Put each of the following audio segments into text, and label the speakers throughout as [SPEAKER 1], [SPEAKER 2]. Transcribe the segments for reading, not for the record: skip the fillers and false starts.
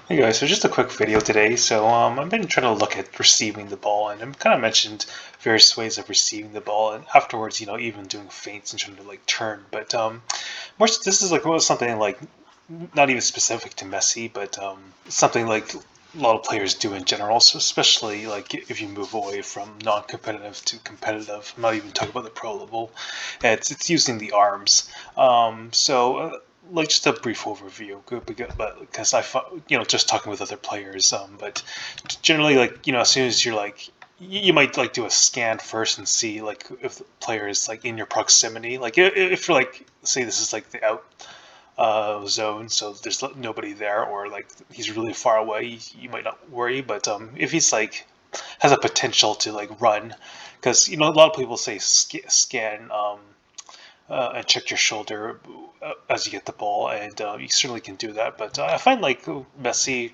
[SPEAKER 1] Hey guys, so just a quick video today. I've been trying to look at receiving the ball, and I've kind of mentioned various ways of receiving the ball, and afterwards, even doing feints and trying to like turn. But this is like something like not even specific to Messi, but something like a lot of players do in general. So especially like if you move away from non-competitive to competitive. I'm not even talking about the pro level. It's using the arms. Like just a brief overview, but because just talking with other players, but generally, like as soon as you're like, you might like do a scan first and see like if the player is like in your proximity. Like if you're like, say this is like the out zone, so there's nobody there, or like he's really far away, you might not worry. But if he's like has a potential to like run, because a lot of people say scan. And check your shoulder as you get the ball, and you certainly can do that. But I find like Messi,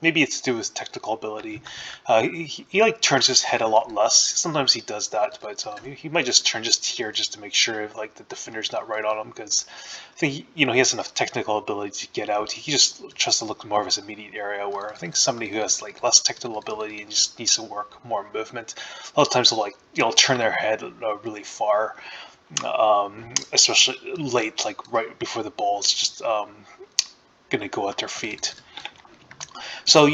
[SPEAKER 1] maybe it's to do with technical ability. He like turns his head a lot less. Sometimes he does that, but he might just turn just here just to make sure like the defender's not right on him, because I think he has enough technical ability to get out. He just tries to look more of his immediate area, where I think somebody who has like less technical ability and just needs to work more movement, a lot of times they'll like turn their head really far, especially late, like right before the ball is just going to go at their feet. So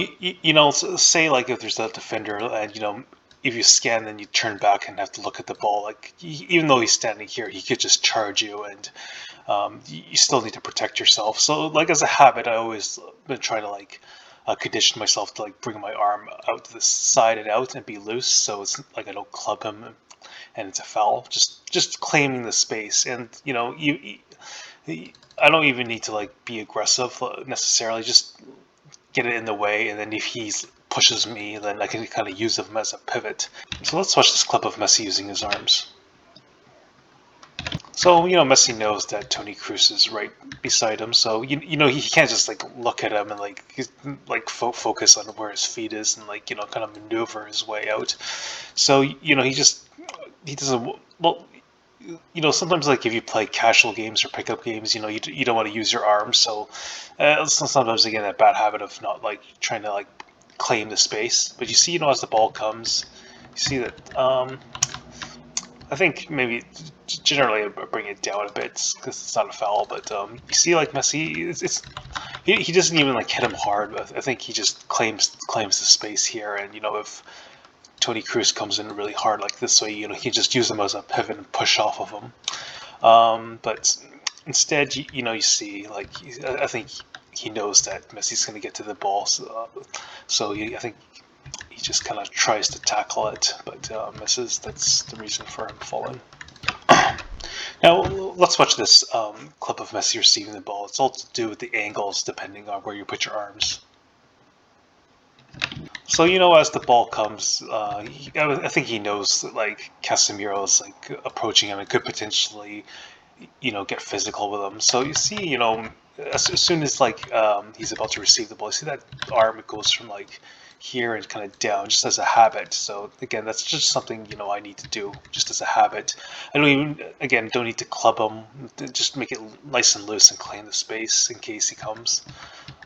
[SPEAKER 1] say like if there's a defender, and if you scan, then you turn back and have to look at the ball. Like even though he's standing here, he could just charge you, and you still need to protect yourself. So like as a habit, I always been trying to like condition myself to like bring my arm out to the side and out and be loose, so it's like I don't club him and it's a foul. Just claiming the space, and I don't even need to like be aggressive necessarily. Just get it in the way, and then if he pushes me, then I can kind of use him as a pivot. So let's watch this clip of Messi using his arms. So Messi knows that Toni Kroos is right beside him, so he can't just like look at him and like focus on where his feet is and like kind of maneuver his way out. So he doesn't. Well, sometimes like if you play casual games or pickup games, you don't want to use your arms. So sometimes again that bad habit of not like trying to like claim the space. But you see, as the ball comes, you see that. I think maybe generally I bring it down a bit because it's not a foul. But you see, like Messi, he doesn't even like hit him hard. But I think he just claims the space here, and if Toni Kroos comes in really hard like this way, he just use them as a pivot and push off of him. But instead, you see, like, I think he knows that Messi's going to get to the ball, so I think he just kind of tries to tackle it, but misses. That's the reason for him falling. Now, let's watch this clip of Messi receiving the ball. It's all to do with the angles depending on where you put your arms. So as the ball comes, I think he knows that like Casemiro is like approaching him and could potentially, get physical with him. So you see, as soon as like he's about to receive the ball, you see that arm goes from like here and kind of down, just as a habit. So again, that's just something I need to do just as a habit. I don't need to club him. Just make it nice and loose and claim the space in case he comes.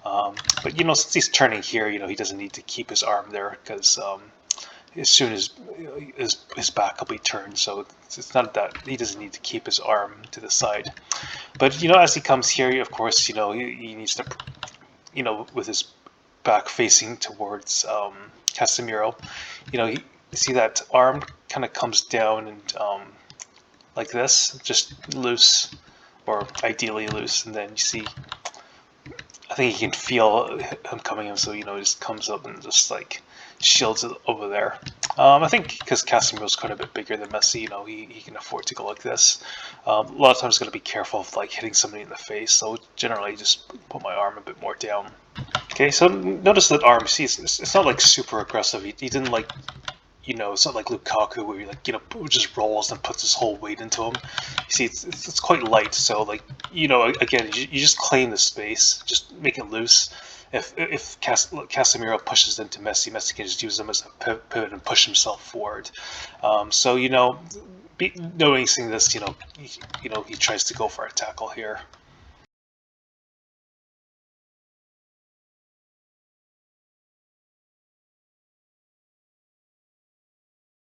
[SPEAKER 1] But since he's turning here, he doesn't need to keep his arm there, because as soon as his back will be turned, so it's not that he doesn't need to keep his arm to the side. But as he comes here, of course, he needs to, with his back facing towards Casemiro, you see that arm kind of comes down and like this, just loose, or ideally loose, and then you see. I think he can feel him coming in, so he just comes up and just like shields it over there. I think because Casemiro's quite a bit bigger than Messi, he can afford to go like this. A lot of times, got to be careful of like hitting somebody in the face. So generally, just put my arm a bit more down. Okay, so notice that arm. See, it's not like super aggressive. He didn't like it's not like Lukaku where he like just rolls and puts his whole weight into him. You see, it's quite light. So like again, you just claim the space, just make it loose. If Casemiro pushes into Messi, Messi can just use them as a pivot and push himself forward. So noticing this, he tries to go for a tackle here.